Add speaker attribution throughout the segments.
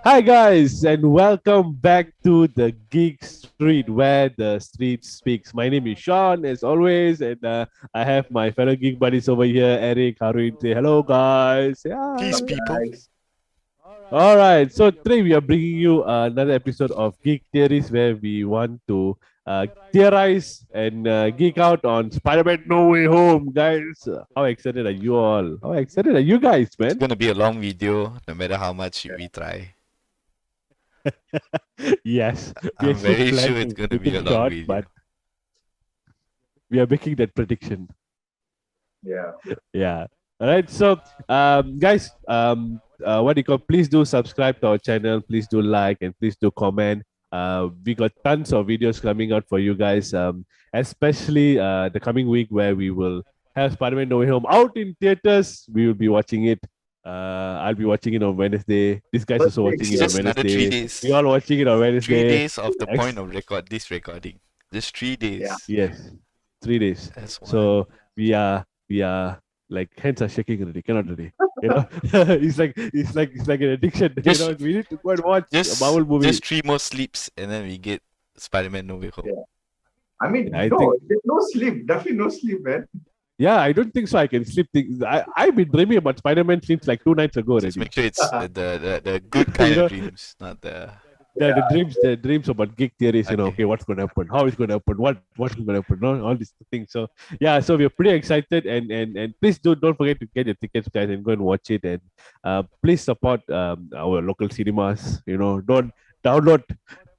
Speaker 1: Hi, guys, and welcome back to the Geek Street where the street speaks. My name is Sean, as always, and I have my fellow geek buddies over here, Eric, Haruin. Say hello, guys.
Speaker 2: Peace,
Speaker 1: Yeah.
Speaker 2: people.
Speaker 3: Guys.
Speaker 1: All right, so today we are bringing you another episode of Geek Theories where we want to theorize and geek out on Spider Man No Way Home, guys. How excited are you all? How excited are you guys,
Speaker 2: It's
Speaker 1: man?
Speaker 2: gonna be a long video, no matter how much we try.
Speaker 1: Yes, we
Speaker 2: I'm
Speaker 1: actually
Speaker 2: very
Speaker 1: plan
Speaker 2: sure it's
Speaker 1: to
Speaker 2: gonna
Speaker 1: keep
Speaker 2: be a
Speaker 1: it
Speaker 2: long
Speaker 1: short,
Speaker 2: video.
Speaker 1: but we are making that prediction.
Speaker 3: Yeah.
Speaker 1: Yeah. All right. So, guys, what do you call? Please do subscribe to our channel. Please do like and please do comment. We got tons of videos coming out for you guys. Especially the coming week where we will have Spider-Man No Way Home out in theaters. We will be watching it. I'll be watching it on Wednesday. This guy's
Speaker 3: First
Speaker 1: also
Speaker 3: day
Speaker 1: watching
Speaker 2: It's
Speaker 1: it on
Speaker 2: just
Speaker 3: experience.
Speaker 2: another three
Speaker 1: Wednesday. We
Speaker 2: days.
Speaker 1: all watching it on
Speaker 2: 3 days
Speaker 1: Wednesday.
Speaker 2: of the
Speaker 1: Ex-
Speaker 2: point of this recording. Just three
Speaker 3: Yeah.
Speaker 2: days.
Speaker 1: yes, 3 days.
Speaker 2: That's one.
Speaker 1: So we are like hands are shaking already. Cannot already. You know, it's like an addiction.
Speaker 2: Just-
Speaker 1: You know, we need to go and watch a
Speaker 2: Just
Speaker 1: Marvel movie.
Speaker 2: just 3 more sleeps and then we get Spider-Man No Way Home.
Speaker 3: Yeah. I mean,
Speaker 1: I
Speaker 3: no,
Speaker 1: think-
Speaker 3: there's no sleep. Definitely no sleep, man.
Speaker 1: Yeah, I don't think so. I can sleep. I've been dreaming about Spider-Man since like 2 nights ago
Speaker 2: Just
Speaker 1: already.
Speaker 2: make sure it's the good kind
Speaker 1: You
Speaker 2: of
Speaker 1: know?
Speaker 2: dreams, not the
Speaker 1: The dreams about geek theories. You know,
Speaker 2: Okay.
Speaker 1: okay, what's going to happen? How it's going to happen? What's going to happen? No, all these things. So yeah, so we're pretty excited, and please don't forget to get your tickets, guys, and go and watch it. And please support our local cinemas. You know, don't download.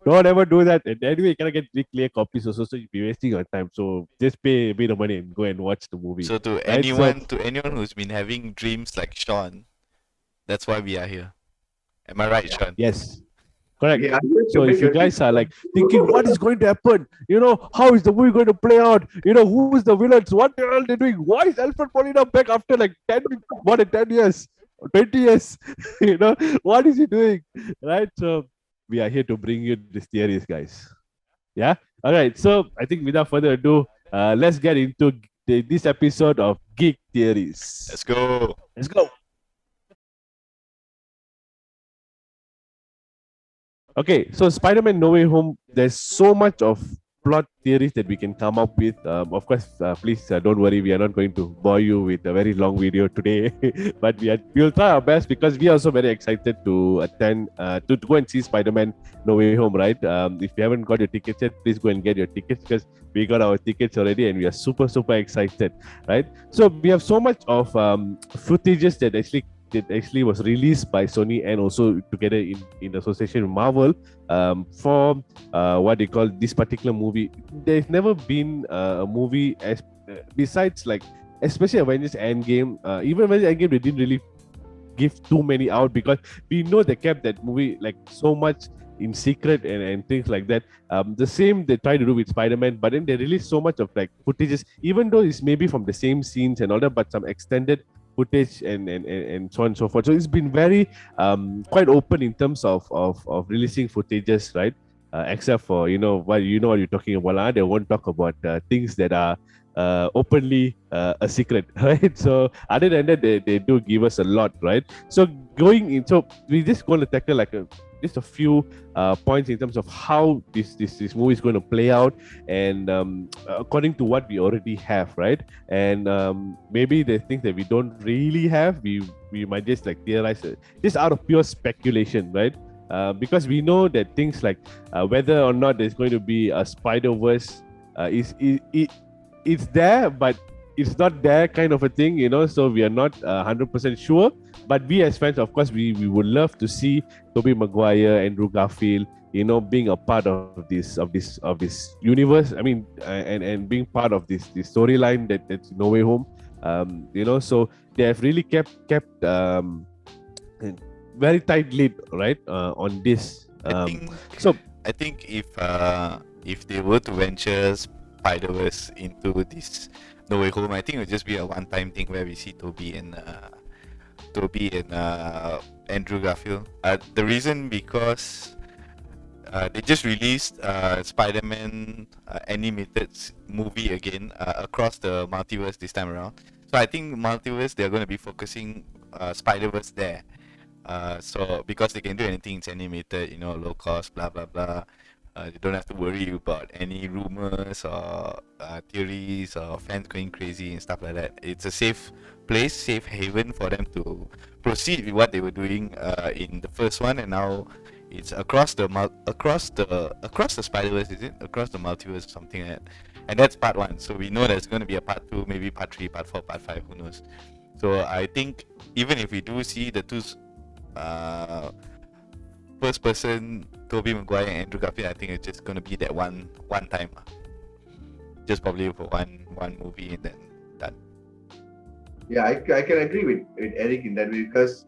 Speaker 1: Don't ever do that. And anyway, you cannot get three clear copies also, so you'll be wasting your time. So just pay a bit of money and go and watch the movie.
Speaker 2: So to
Speaker 1: Right,
Speaker 2: anyone who's been having dreams like Sean, that's why we are here. Am I right, Sean?
Speaker 1: Yes, correct.
Speaker 3: Yeah, I'm going to
Speaker 1: So
Speaker 3: make
Speaker 1: if you
Speaker 3: a-
Speaker 1: guys are like thinking what is going to happen, you know, how is the movie going to play out? You know, who is the villains? What the hell they doing? Why is Alfred Molina back after like 10 years, 20 years? You know, what is he doing? Right? So we are here to bring you these theories, guys. Yeah. All right. So I think without further ado, let's get into this episode of Geek Theories.
Speaker 2: Let's go.
Speaker 1: Let's go. Okay, so Spider-Man No Way Home, there's so much of plot theories that we can come up with. Of course, please don't worry, we are not going to bore you with a very long video today, but we'll try our best because we are also very excited to attend, to go and see Spider-Man No Way Home, right? If you haven't got your tickets yet, please go and get your tickets because we got our tickets already and we are super, super excited, right? So we have so much of footages that actually was released by Sony and also together in association with Marvel for what they call this particular movie. There's never been a movie as besides like especially Avengers Endgame. Even Avengers Endgame, they didn't really give too many out because we know they kept that movie like so much in secret and things like that. The same they try to do with Spider-Man, but then they release so much of like footages, even though it's maybe from the same scenes and all that, but some extended footage and so on and so forth. So it's been very quite open in terms of releasing footages, right? Except for what you're talking about. They won't talk about things that are openly a secret, right? So other than that, they do give us a lot, right? So so we just going to tackle like just a few points in terms of how this movie is going to play out, and according to what we already have, right? And maybe the things that we don't really have, we might just like theorize it, just out of pure speculation, right? Because we know that things like whether or not there's going to be a Spider-Verse it's there, but it's not there kind of a thing, so we are not 100% sure. But we as fans, of course, we would love to see Tobey Maguire, Andrew Garfield, being a part of this universe. I mean, and being part of this storyline that's No Way Home. So they have really kept very tight lid, right, on this.
Speaker 2: I think if they were to venture Spider-Verse into this No Way Home, I think it would just be a one-time thing where we see Toby and Andrew Garfield. The reason because they just released Spider-Man animated movie again across the multiverse this time around. So I think multiverse they're going to be focusing Spider-Verse there. So because they can do anything, it's animated, low cost, blah blah blah. You don't have to worry about any rumors or theories or fans going crazy and stuff like that. It's a safe place, safe haven for them to proceed with what they were doing in the first one, and now it's across the Spider-Verse, is it? Across the multiverse, something like that. And that's part one. So we know there's going to be a part two, maybe part three, part four, part five. Who knows? So I think even if we do see the two first person Tobey Maguire and Andrew Garfield, I think it's just gonna be that one time, just probably for one movie and then done.
Speaker 3: Yeah, I can agree with Eric in that way, because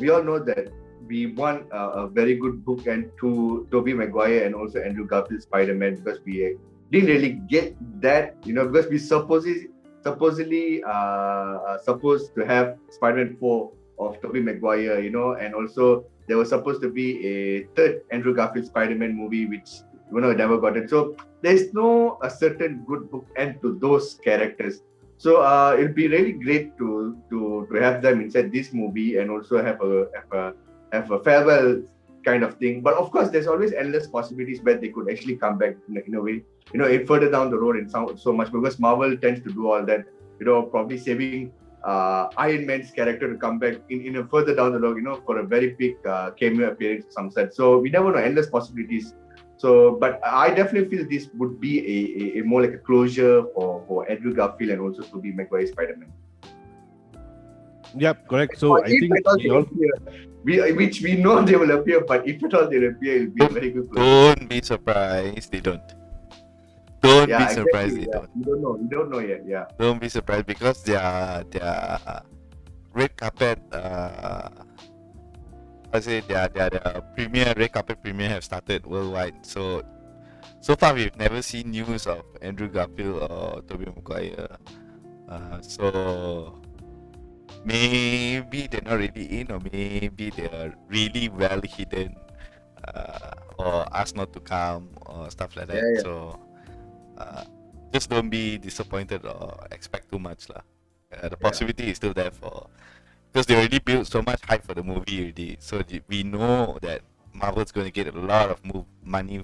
Speaker 3: we all know that we want a very good book and to Tobey Maguire and also Andrew Garfield Spider-Man, because we didn't really get that, because we supposedly supposed to have Spider-Man 4 of Tobey Maguire, and also there was supposed to be a third Andrew Garfield Spider-Man movie, which never got it. So there's no a certain good book end to those characters. So it'll be really great to have them inside this movie and also have a farewell kind of thing. But of course, there's always endless possibilities where they could actually come back in a way, further down the road and so much, because Marvel tends to do all that, probably saving Iron Man's character to come back in a further down the road, for a very big cameo appearance of some set. So we never know, endless possibilities. So, but I definitely feel this would be a more like a closure for Andrew Garfield and also Tobey Maguire Spider-Man.
Speaker 1: Yep, correct. So I think
Speaker 3: which we know they will appear, but if at all they appear, it will be a very good
Speaker 2: closure. Don't be surprised they don't. Don't be surprised they don't.
Speaker 3: You don't know yet. Yeah.
Speaker 2: Don't be surprised, because their red carpet their premiere, red carpet premiere have started worldwide. So far we've never seen news of Andrew Garfield or Tobey Maguire. So maybe they're not really in, or maybe they're really well hidden, or asked not to come or stuff like that.
Speaker 3: Yeah.
Speaker 2: So just don't be disappointed or expect too much lah. The possibility is still there, because they already built so much hype for the movie already. So we know that Marvel's going to get a lot of money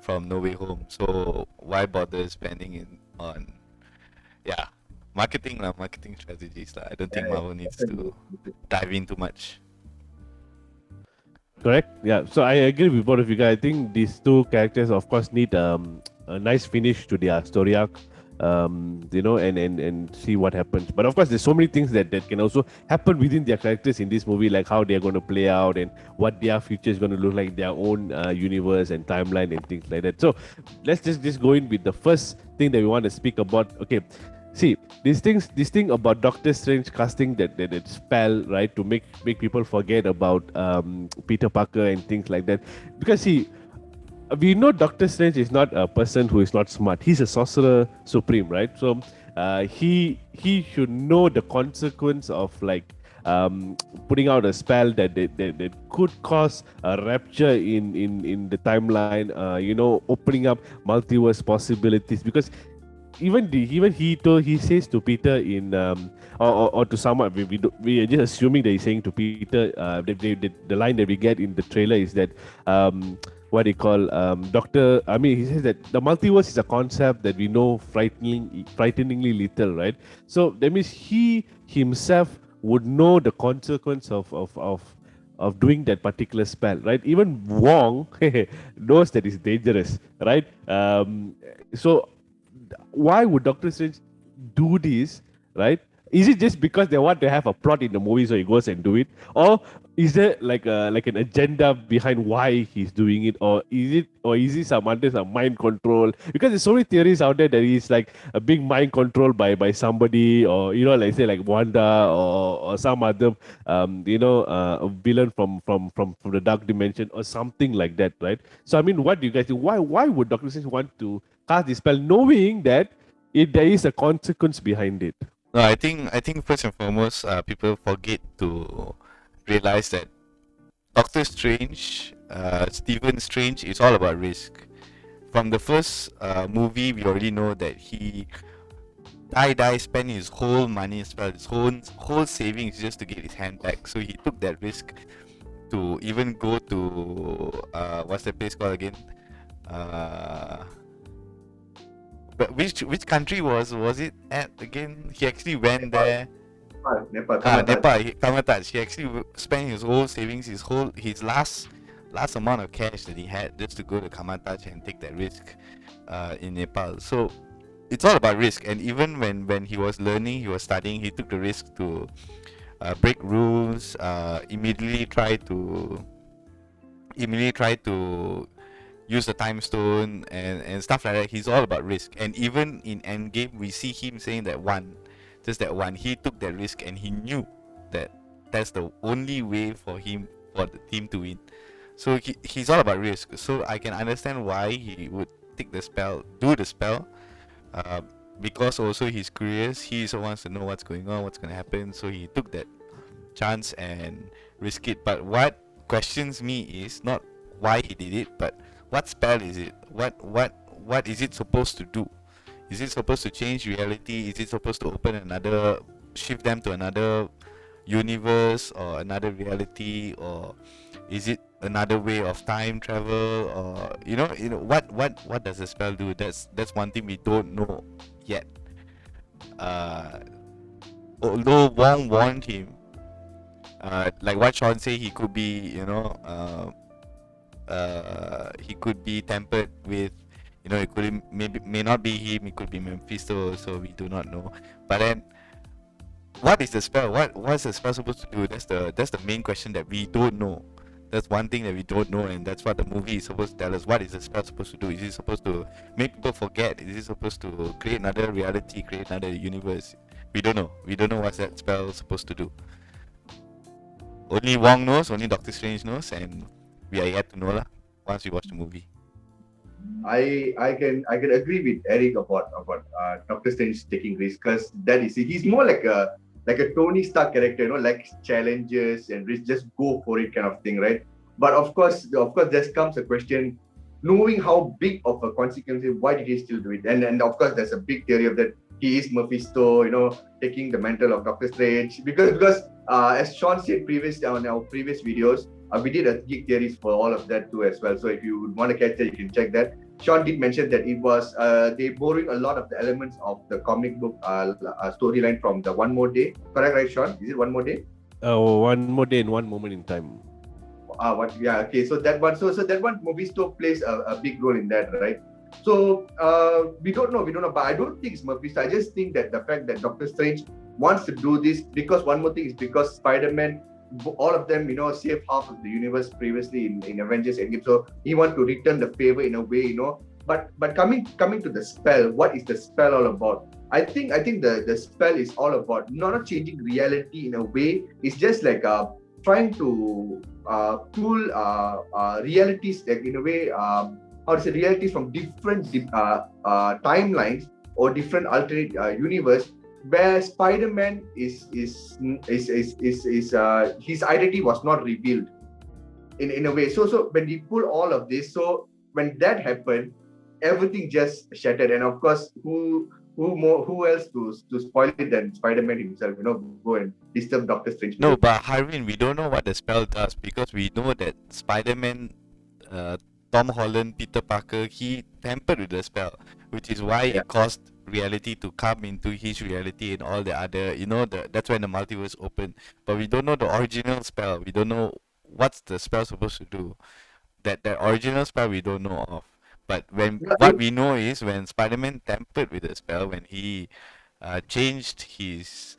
Speaker 2: from No Way Home. So why bother spending on marketing strategies lah. I don't think Marvel needs to dive in too much.
Speaker 1: Correct. Yeah. So I agree with both of you guys. I think these two characters, of course, need a nice finish to their story arc. And see what happens. But of course, there's so many things that can also happen within their characters in this movie, like how they're going to play out and what their future is going to look like, their own universe and timeline and things like that. So let's just go in with the first thing that we want to speak about. Okay, see, this thing about Doctor Strange casting that spell, right, to make people forget about Peter Parker and things like that. Because see, we know Doctor Strange is not a person who is not smart. He's a sorcerer supreme, right? So he should know the consequence of putting out a spell that could cause a rupture in the timeline. Opening up multiverse possibilities, because even he says to Peter in or to someone, we are just assuming that he's saying to Peter, the line that we get in the trailer is that what he call he says that the multiverse is a concept that we know frighteningly little, right? So that means he himself would know the consequence of doing that particular spell, right? Even Wong knows that it's dangerous, right? So why would Doctor Strange do this, right? Is it just because they want to have a plot in the movie, so he goes and do it, or is there like an agenda behind why he's doing it, or is it some mind control? Because there's so many theories out there that he's like a big mind control by somebody, or like say like Wanda or some other villain from the dark dimension or something like that, right? So I mean, what do you guys think? Why would Doctor Strange want to cast this spell, knowing that there is a consequence behind it?
Speaker 2: No, I think first and foremost, people forget to realize that Doctor Strange, Stephen Strange, is all about risk. From the first movie, we already know that he spend his whole money as well, his whole savings just to get his hand back. So he took that risk to even go to what's the place called again? But which country was it at again? He actually went there.
Speaker 3: Nepal.
Speaker 2: Nepal, Kamataj. He actually spent his whole savings, his last amount of cash that he had just to go to Kamataj and take that risk in Nepal. So it's all about risk. And even when he was learning, he was studying, he took the risk to break rules, immediately try to use the time stone and stuff like that. He's all about risk. And even in Endgame, we see him saying that he took that risk, and he knew that that's the only way for the team to win. So he's all about risk. So I can understand why he would do the spell, because also he's curious. He also wants to know what's going on, what's going to happen. So he took that chance and risk it. But what questions me is not why he did it, but what spell is it? What is it supposed to do? Is it supposed to change reality? Is it supposed to shift them to another universe or another reality, or is it another way of time travel, or what does the spell do? That's one thing we don't know yet. Although Wong warned him, like what Sean said, he could be he could be tempered with, it could may not be him, it could be Mephisto, so we do not know. But then what is the spell? What's the spell supposed to do? That's the main question that we don't know. That's one thing that we don't know, and that's what the movie is supposed to tell us. What is the spell supposed to do? Is it supposed to make people forget? Is it supposed to create another reality, create another universe? We don't know. We don't know what that spell is supposed to do. Only Wong knows, only Doctor Strange knows, and we are yet to know once we watch the movie.
Speaker 3: I can agree with Eric about Doctor Strange taking risks, because he's more like a Tony Stark character, like challenges and risk, just go for it kind of thing, right? But of course there comes a question, knowing how big of a consequence, why did he still do it? And of course there's a big theory of that he is Mephisto, taking the mantle of Doctor Strange, because as Sean said on our previous videos, we did a geek theories for all of that too as well. So if you want to catch that, you can check that. Sean did mention that it was they borrowing a lot of the elements of the comic book storyline from the One More Day. Correct, right, Sean? Is it One More Day?
Speaker 1: One More Day in One Moment in Time.
Speaker 3: Okay. So that one, so that one, Mephisto plays a big role in that, right? So we don't know, but I don't think it's Mephisto. I just think that the fact that Doctor Strange wants to do this, because one more thing is because Spider-Man, all of them, saved half of the universe previously in Avengers Endgame. So he wants to return the favor in a way, But coming to the spell, what is the spell all about? I think the spell is all about not changing reality in a way. It's just like trying to pull realities, like in a way, realities from different timelines or different alternate universe, where Spider-Man is his identity was not revealed in a way. So when we pull all of this, so when that happened, everything just shattered. And of course, who else to spoil it than Spider-Man himself? Go and disturb Doctor Strange.
Speaker 2: No, but Harvin, we don't know what the spell does, because we know that Spider-Man, Tom Holland, Peter Parker, he tampered with the spell, which is why it caused reality to come into his reality and all the other, that's when the multiverse opened. But we don't know the original spell. We don't know what's the spell supposed to do. That original spell we don't know of. But what we know is when Spider-Man tampered with the spell, when he changed his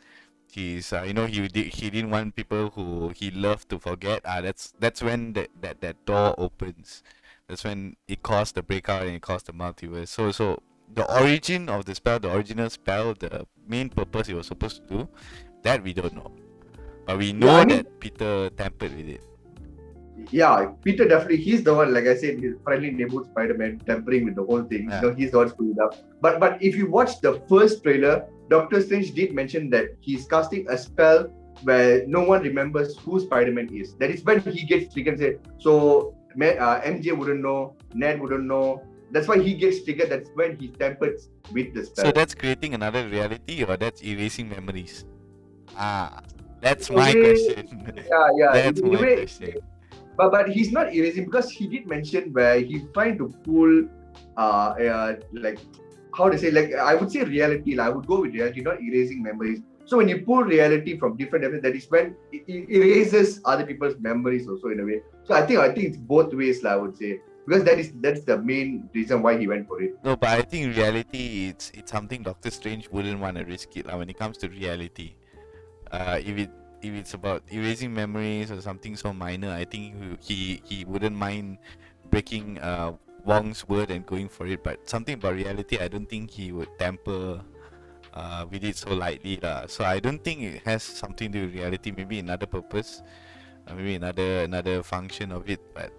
Speaker 2: he didn't want people who he loved to forget. That's when that door opens. That's when it caused the breakout and it caused the multiverse. So the origin of the spell, the original spell, the main purpose it was supposed to do, that we don't know. But we know that Peter tampered with it.
Speaker 3: Yeah, Peter definitely, he's the one, like I said, his friendly neighborhood Spider-Man, tampering with the whole thing. He's the one screwed up. But if you watch the first trailer, Doctor Strange did mention that he's casting a spell where no one remembers who Spider-Man is. That is when he gets triggered and say, so MJ wouldn't know, Ned wouldn't know, that's why he gets triggered. That's when he tampers with the spell.
Speaker 2: So that's creating another reality, or that's erasing memories? That's
Speaker 3: In a
Speaker 2: my
Speaker 3: way,
Speaker 2: question.
Speaker 3: yeah.
Speaker 2: That's
Speaker 3: In a
Speaker 2: my
Speaker 3: way,
Speaker 2: question.
Speaker 3: but he's not erasing, because he did mention where he's trying to pull like, how to say, like, I would say reality. I would go with reality, not erasing memories. So when you pull reality from different elements, that is when it erases other people's memories also, in a way. So I think it's both ways, I would say, because that's the main reason why he went for it.
Speaker 2: No, but I think in reality, it's something Doctor Strange wouldn't want to risk it. When it comes to reality, if it's about erasing memories or something so minor, I think he wouldn't mind breaking Wong's word and going for it. But something about reality, I don't think he would tamper with it so lightly lah. So I don't think it has something to do with reality. Maybe another purpose, maybe another function of it. But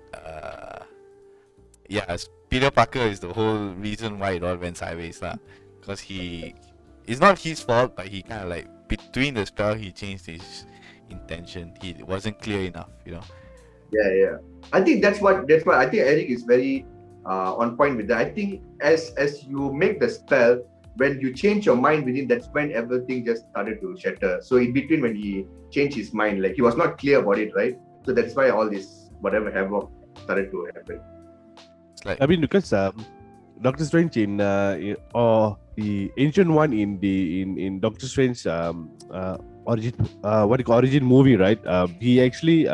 Speaker 2: yeah, Peter Parker is the whole reason why it all went sideways lah. Because it's not his fault, but he kind of like between the spell he changed his intention. He wasn't clear enough,
Speaker 3: Yeah. I think that's what I think Eric is very on point with that. I think as you make the spell, when you change your mind within, that's when everything just started to shatter. So in between, when he changed his mind, like, he was not clear about it, right? So that's why all this whatever havoc started to happen.
Speaker 2: It's like,
Speaker 1: I mean, because Doctor Strange or the Ancient One in Doctor Strange origin movie, right? He actually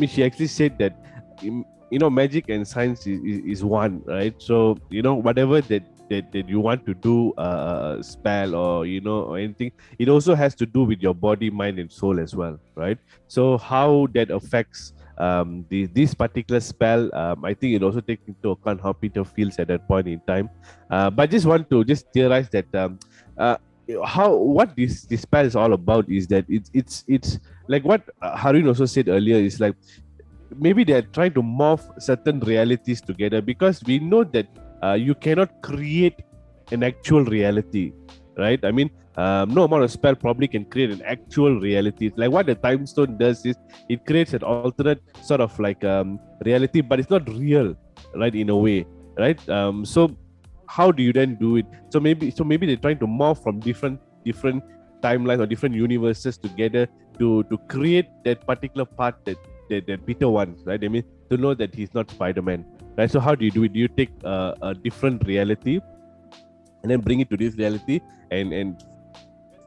Speaker 1: she actually said that magic and science is one, right? So whatever that you want to do spell or or anything, it also has to do with your body, mind, and soul as well, right? So how that affects this particular spell, I think it also takes into account how Peter feels at that point in time. But just want to theorize that what this spell is all about is that it's like what Harun also said earlier, is like maybe they're trying to morph certain realities together, because we know that you cannot create an actual reality, right? I mean, no amount of spell probably can create an actual reality. It's like what the time stone does is it creates an alternate sort of like reality, but it's not real, right? In a way, right? So how do you then do it? So maybe they're trying to morph from different timelines or different universes together to create that particular part that Peter wants, right? I mean, to know that he's not Spider-Man, right? So how do you do it? Do you take a different reality and then bring it to this reality and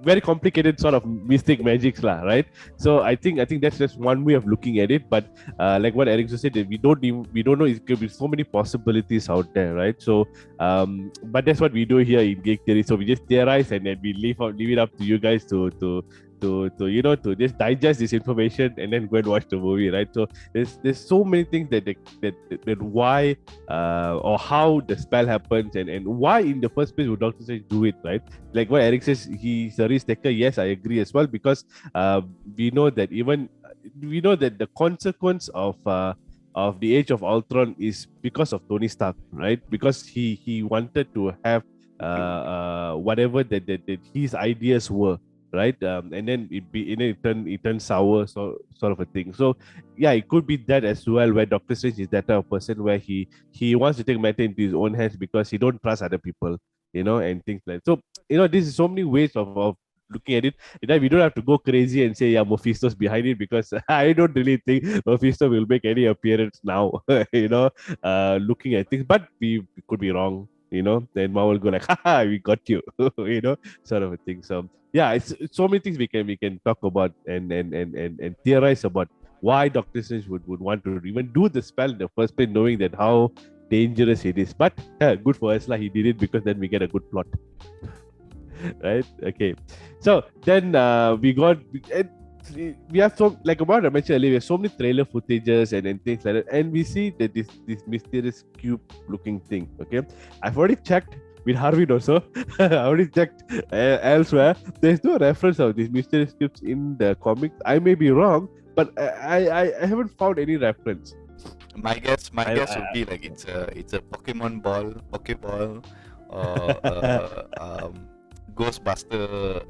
Speaker 1: very complicated sort of mystic magics lah, right? So I think that's just one way of looking at it. But like what Eric said, that we don't know, it could be so many possibilities out there, right? So but that's what we do here in Geek Theory. So we just theorize and then we leave it up to you guys to just digest this information and then go and watch the movie, right? So there's so many things that why or how the spell happens and why in the first place would Doctor Strange do it, right? Like what Eric says, he's a risk taker. Yes, I agree as well, because we know that the consequence of the Age of Ultron is because of Tony Stark, right? Because he wanted to have whatever that his ideas were, right? And then it turned sour, sort of a thing. So yeah, it could be that as well, where Doctor Strange is that type of person where he wants to take matter into his own hands because he don't trust other people, and things like that. So this is so many ways of looking at it. We don't have to go crazy and say, yeah, Mephisto's behind it, because I don't really think Mephisto will make any appearance now, looking at things. But we could be wrong, then Marvel go like, haha, we got you, sort of a thing. So yeah, it's so many things we can talk about and theorize about why Doctor Strange would want to even do the spell in the first place, knowing that how dangerous it is. But good for us, he did it because then we get a good plot. Right? Okay. So then we have so, like what I mentioned earlier, we have so many trailer footages and things like that, and we see that this mysterious cube looking thing. Okay, I've already checked with Harvin also. I already checked elsewhere. There's no reference of these mysterious cubes in the comics. I may be wrong, but I haven't found any reference.
Speaker 2: My guess would be like it's a Pokeball, or Ghostbuster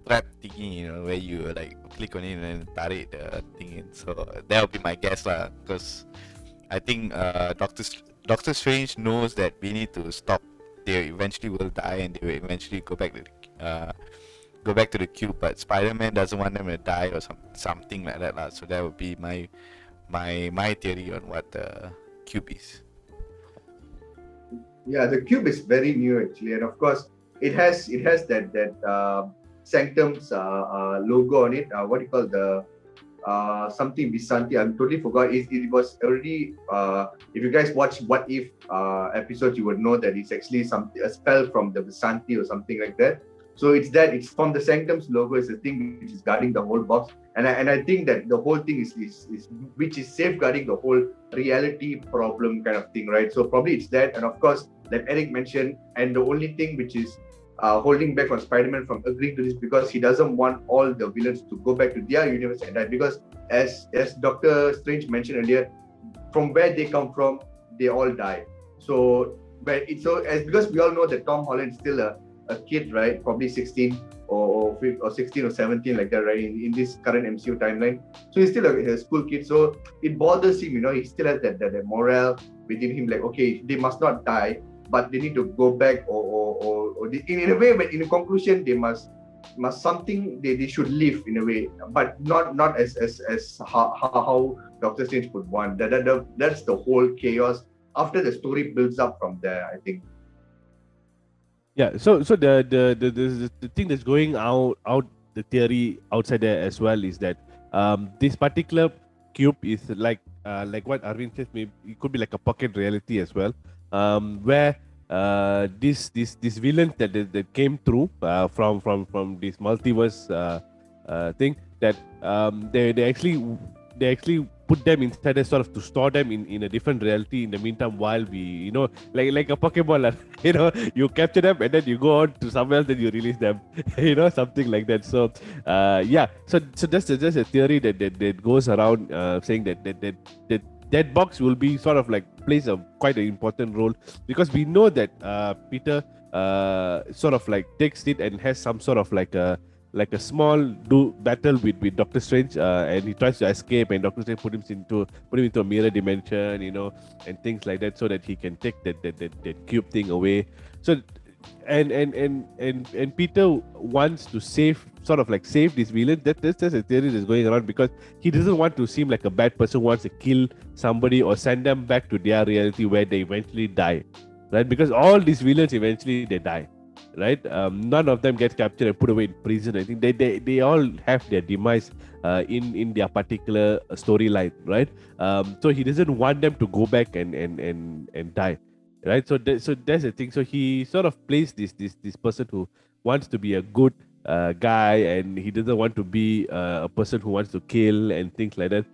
Speaker 2: trap thingy, where you like click on it and then tarik the thing in. So that would be my guess lah, because I think Doctor Strange knows that we need to stop. They eventually will die, and they will eventually go back to the cube. But Spider-Man doesn't want them to die or something like that, lah. So that would be my theory on what the cube is.
Speaker 3: Yeah, the cube is very new actually, and of course it has that Sanctum's logo on it. What do you call the something Visanti? I totally forgot. It was already. If you guys watch What If episode, you would know that it's actually a spell from the Visanti or something like that. So it's from the Sanctum's logo. It's the thing which is guarding the whole box, and I think that the whole thing is which is safeguarding the whole reality problem kind of thing, right? So probably it's that, and of course, like Eric mentioned, and the only thing which is holding back on Spider-Man from agreeing to this because he doesn't want all the villains to go back to their universe and die. Because as Doctor Strange mentioned earlier, from where they come from, they all die. So because we all know that Tom Holland is still a kid, right? Probably 16 or 16 or 17 like that, right? In this current MCU timeline. So he's still a school kid. So it bothers him, he still has that morale within him, like, okay, they must not die, but they need to go back or in a way, but in a conclusion, they must something they should live in a way, but not as how Doctor Strange would want. That's the whole chaos after the story builds up from there, I think.
Speaker 1: Yeah, so the thing that's going out the theory outside there as well is that this particular cube is like what Arvind says, maybe it could be like a pocket reality as well, where this villains that came through from this multiverse thing, that they actually put them inside there sort of to store them in a different reality in the meantime, while we like a Pokemon, you capture them and then you go on to somewhere else, then you release them, something like that. So so that's just a theory that goes around, saying that box will be sort of like plays quite an important role, because we know that Peter sort of like takes it and has some sort of like a small battle with Doctor Strange, and he tries to escape, and Doctor Strange put him into a mirror dimension, and things like that, so that he can take that cube thing away. So and Peter wants to save this villain. That's just a theory that's going around, because he doesn't want to seem like a bad person who wants to kill somebody or send them back to their reality where they eventually die, right? Because all these villains eventually they die, right? None of them get captured and put away in prison. I think they all have their demise in their particular storyline, right? So he doesn't want them to go back and die, right? So that's the thing. So he sort of plays this person who wants to be a good guy, and he doesn't want to be a person who wants to kill and things like that.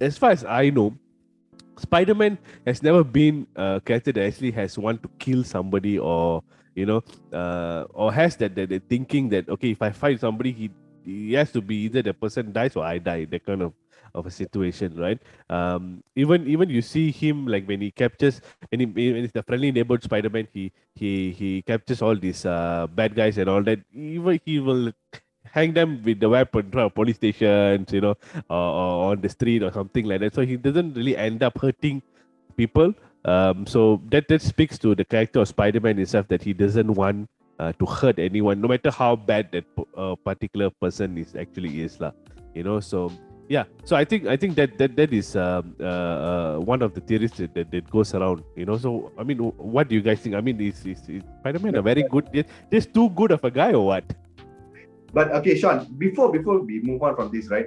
Speaker 1: As far as I know, Spider-Man has never been a character that actually has want to kill somebody, or or has that thinking that, okay, if I fight somebody, he has to be either the person dies or I die, that kind of a situation, right? Even you see him, like when he captures, when it's the friendly neighborhood Spider-Man, he captures all these bad guys and all that. Even he will hang them with the weapon in front of police stations, or on the street or something like that. So he doesn't really end up hurting people. So that speaks to the character of Spider-Man itself, that he doesn't want to hurt anyone, no matter how bad that particular person is lah. So yeah. So I think that is one of the theories that goes around. So I mean, what do you guys think? I mean, is Spider-Man a very good? Just too good of a guy, or what?
Speaker 3: But okay, Sean, before we move on from this, right?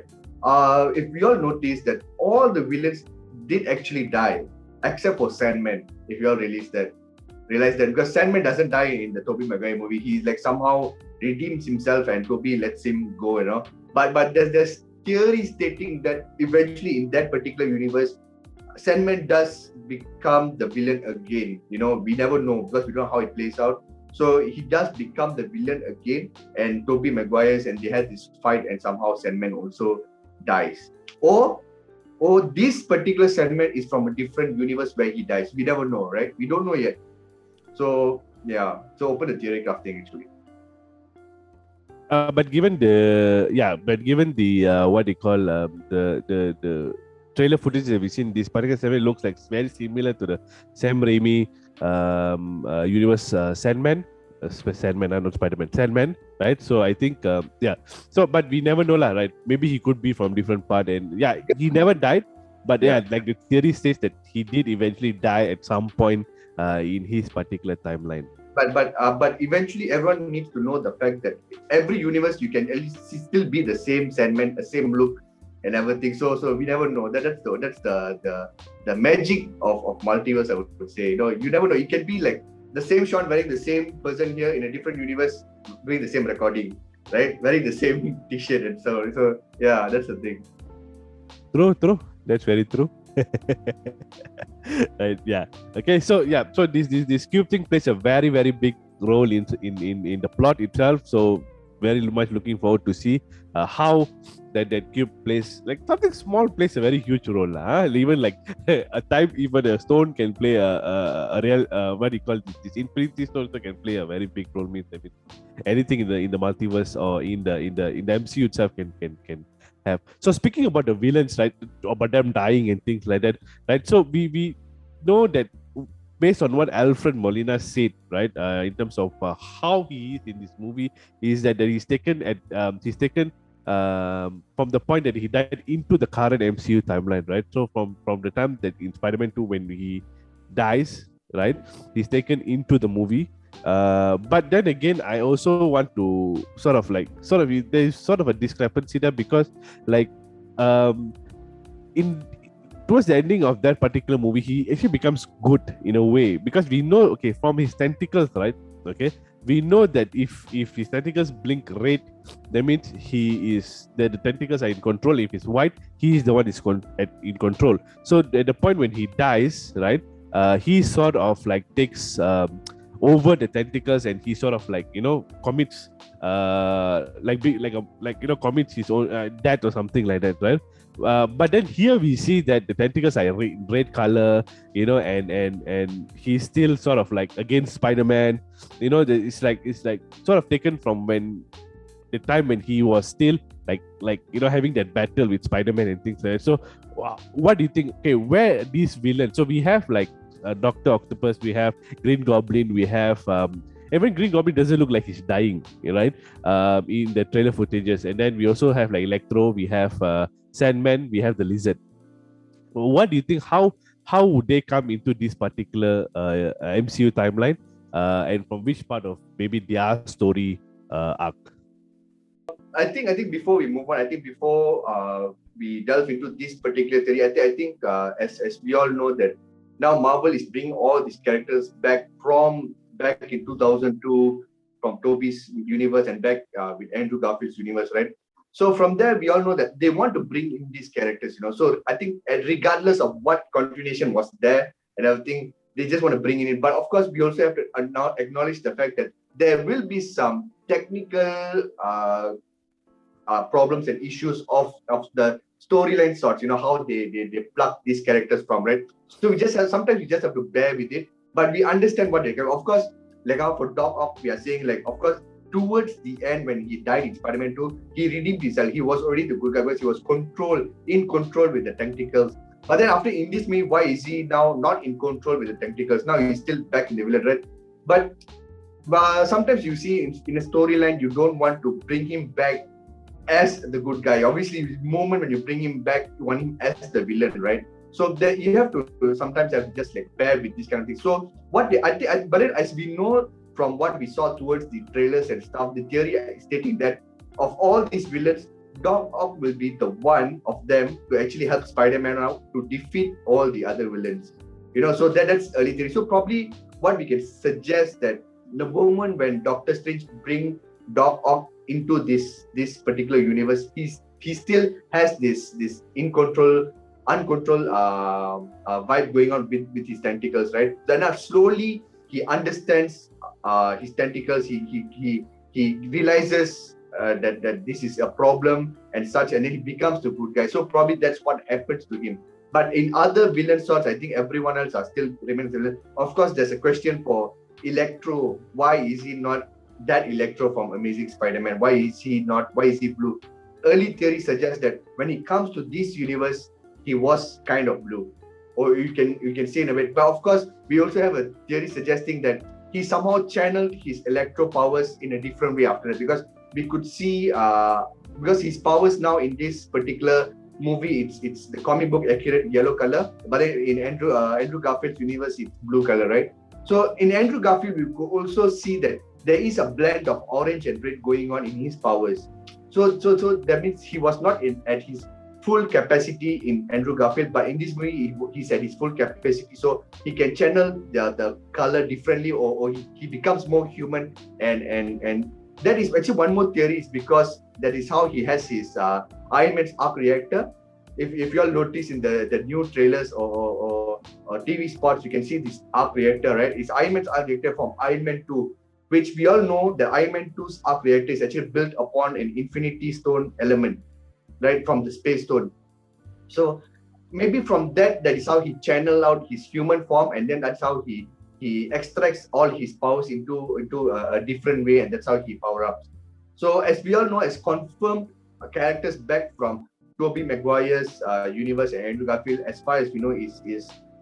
Speaker 3: If we all notice that all the villains did actually die, except for Sandman. If you all realize that, because Sandman doesn't die in the Tobey Maguire movie. He's like somehow redeems himself, and Tobey lets him go, But there's theory stating that eventually in that particular universe, Sandman does become the villain again. We never know, because we don't know how it plays out. So he does become the villain again, and Tobey Maguire's, and they had this fight, and somehow Sandman also dies. Or this particular Sandman is from a different universe where he dies. We never know, right? We don't know yet. So yeah, so open the theory crafting actually.
Speaker 1: But given the what they call the trailer footage that we've seen, this particular Sandman looks like very similar to the Sam Raimi universe Sandman. Sandman, not Spider-Man. Sandman, right? So I think, yeah. So, but we never know, lah, right? Maybe he could be from different part, and yeah, he never died. But yeah, like the theory says that he did eventually die at some point in his particular timeline.
Speaker 3: But eventually everyone needs to know the fact that every universe you can at least still be the same Sandman, the same look and everything. So we never know. That's the magic of multiverse, I would say. You never know. It can be like the same Sean wearing the same person here in a different universe doing the same recording, right? Wearing the same t-shirt and so yeah, that's the thing.
Speaker 1: True. That's very true. Right, yeah. Okay, so this cube thing plays a very, very big role in the plot itself. So very much looking forward to see how that cube plays, like something small plays a very huge role. Even like even a stone can play a real what do you call this infinity stone also can play a very big role. Means anything in the multiverse or in the MCU itself can have. So speaking about the villains, right, about them dying and things like that, right? So we know that based on what Alfred Molina said, right, in terms of how he is in this movie, is that he's taken from the point that he died into the current MCU timeline, right? So from the time that in Spider-Man 2 when he dies, right, he's taken into the movie. But then again, I also want to there's sort of a discrepancy there, because like in towards the ending of that particular movie, he actually becomes good in a way, because we know, okay, from his tentacles, right? Okay, we know that if his tentacles blink red, that means the tentacles are in control. If it's white, he is the one in control. So at the point when he dies, right, he sort of like takes over the tentacles, and he sort of like commits commits his own death or something like that, right? But then here we see that the tentacles are red color, and he's still sort of like against Spider-Man. It's like sort of taken from the time when he was still having that battle with Spider-Man and things like that. So what do you think? Okay, where these villains? So we have like Doctor Octopus, we have Green Goblin, we have even Green Goblin doesn't look like he's dying, right? In the trailer footages, and then we also have like Electro, we have Sandman, we have the Lizard. What do you think? How would they come into this particular MCU timeline, and from which part of maybe their story arc?
Speaker 3: I think before we move on, before we delve into this particular theory, I think as we all know that now Marvel is bringing all these characters back in 2002 from Tobey's universe and back with Andrew Garfield's universe, right? So from there, we all know that they want to bring in these characters, So I think regardless of what continuation was there and everything, they just want to bring it in. But of course, we also have to acknowledge the fact that there will be some technical problems and issues of the storyline sorts, how they pluck these characters from, right? So sometimes we just have to bear with it, but we understand what they can. Of course, like how for Doc Ock, we are saying, like, of course, towards the end when he died in Spider-Man 2, he redeemed himself. He was already the good guy because he was in control with the tentacles. But then after in this movie, why is he now not in control with the tentacles? Now he's still back in the villain, right? But sometimes you see in a storyline, you don't want to bring him back as the good guy. Obviously, the moment when you bring him back, you want him as the villain, right? So that you have to sometimes have to just like bear with this kind of thing. So but then as we know from what we saw towards the trailers and stuff, the theory is stating that of all these villains, Doc Ock will be the one of them to actually help Spider-Man out to defeat all the other villains. So that's early theory. So probably what we can suggest that the moment when Doctor Strange bring Doc Ock into this particular universe, he still has this uncontrolled vibe going on with his tentacles, right? Then slowly he understands his tentacles. He realizes that this is a problem and such, and then he becomes the good guy. So probably that's what happens to him. But in other villain sorts, I think everyone else are still remains villain. Of course, there's a question for Electro. Why is he not that Electro from Amazing Spider-Man? Why is he blue? Early theory suggests that when it comes to this universe, he was kind of blue, or you can say in a way. But of course, we also have a theory suggesting that he somehow channeled his electro powers in a different way after that, because we could see because his powers now in this particular movie, it's the comic book accurate yellow color, but in Andrew Garfield's universe, it's blue color, right? So in Andrew Garfield, we could also see that there is a blend of orange and red going on in his powers. So that means he was not at his full capacity in Andrew Garfield, but in this movie he's at his full capacity, so he can channel the color differently, or he becomes more human, and that is actually one more theory, is because that is how he has his Iron Man's arc reactor. If you all notice in the new trailers or TV spots, you can see this arc reactor, right? It's Iron Man's arc reactor from Iron Man 2, which we all know the Iron Man 2's arc reactor is actually built upon an Infinity Stone element, right, from the Space Stone. So maybe from that is how he channel out his human form, and then that's how he extracts all his powers into a different way, and that's how he power ups. So as we all know, as confirmed characters back from Tobey Maguire's universe and Andrew Garfield, as far as we know, is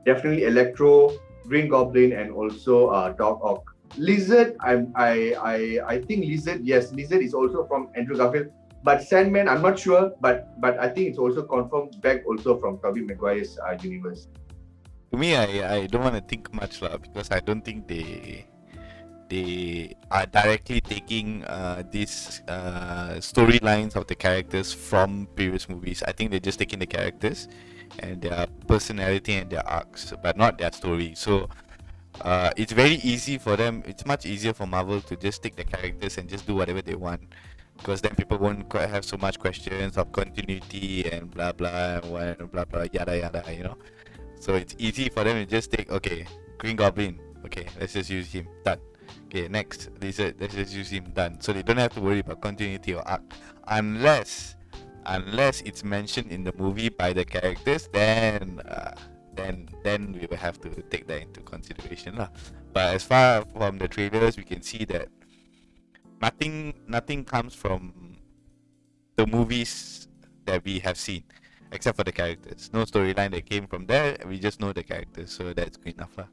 Speaker 3: definitely Electro, Green Goblin, and also Doc Ock. Lizard, I think Lizard, yes, Lizard is also from Andrew Garfield. But Sandman, I'm not sure, but I think it's also confirmed back also from Tobey Maguire's universe.
Speaker 2: To me, I don't want to think much because I don't think they are directly taking these storylines of the characters from previous movies. I think they're just taking the characters and their personality and their arcs, but not their story. So it's very easy for them. It's much easier for Marvel to just take the characters and just do whatever they want, because then people won't quite have so much questions of continuity and blah blah blah blah yada yada, you know. So it's easy for them to just take, okay, Green Goblin, okay, let's just use him, done. Okay, next Lizard, let's just use him, done. So they don't have to worry about continuity or arc, unless it's mentioned in the movie by the characters, then we will have to take that into consideration lah. But as far from the trailers, we can see that nothing comes from the movies that we have seen, except for the characters. No storyline that came from there. We just know the characters, so that's good enough lah.